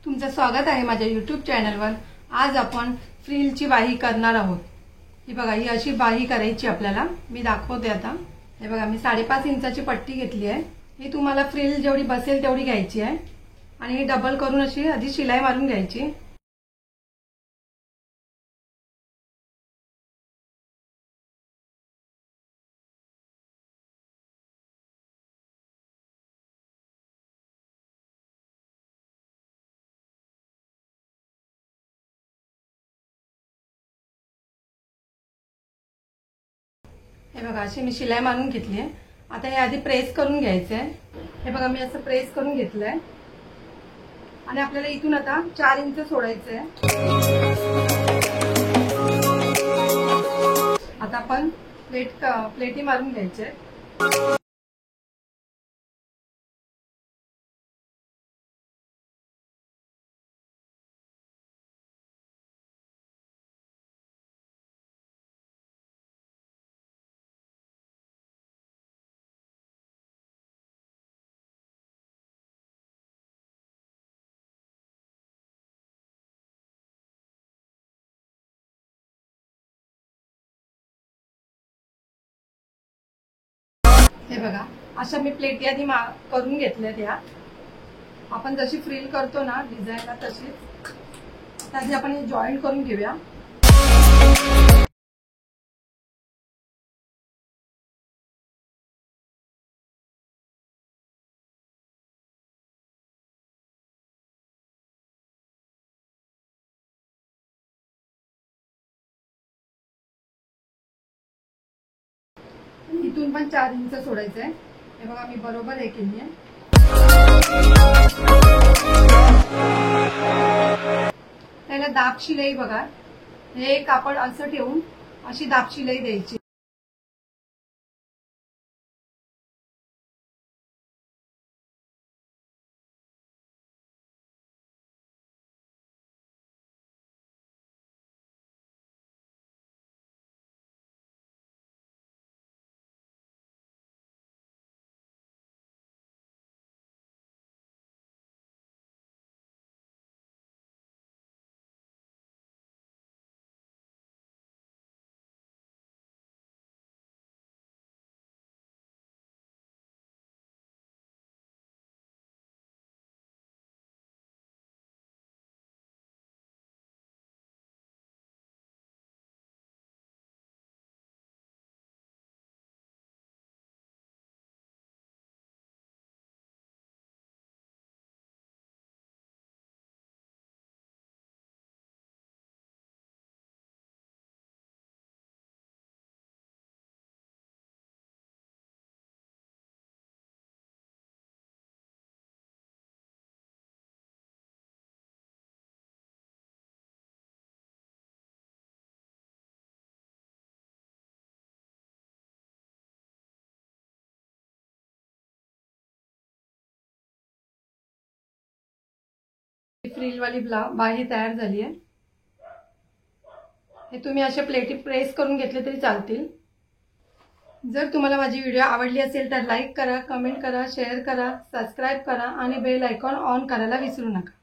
तुमचं स्वागत आहे माझ्या YouTube चॅनलवर। आज आपण फ्रिलची बाही करणार आहोत। ही बघा, ही अशी बाही करायची आपल्याला। मी दाखवते आता। हे बघा, मी 5.5 इंचाची पट्टी घेतली आहे। ही तुम्हाला फ्रिल जेवढी बसेल तेवढी घ्यायची आहे आणि ही डबल करून अशी आधी शिलाई मारून घ्यायची। हे बघा, अशी मी शिलाई मारून घेतली आहे। आता हे आधी प्रेस करून घ्यायचं आहे। हे बघा, मी असं प्रेस करून घेतलंय आणि आपल्याला इथून आता 4 इंच सोडायचं आहे। आता आपण प्लेटी मारून घ्यायचे। हे बघा, अशा मी प्लेटी आधी करून घेतल्या। त्या आपण जशी फ्रिल करतो ना डिझाईनला तशीच। आधी आपण हे जॉईंट करून घेऊया। इथून पण 4 इंच सोडायचं आहे। हे बघा, मी बरोबर हे केली आहे। त्याला दाब शिलाई बघा, हे कापड असं ठेवून अशी दाब शिलाई द्यायची। फ्रिल वाली बाही तयार झाली आहे। हे तुम्ही अशा प्लेटी प्रेस करून घेतले तरी चालतील। जर तुम्हाला माझी व्हिडिओ आवडली असेल तर लाईक करा, कमेंट करा, शेअर करा, सबस्क्राइब करा आणि बेल आयकॉन ऑन करायला विसरू नका।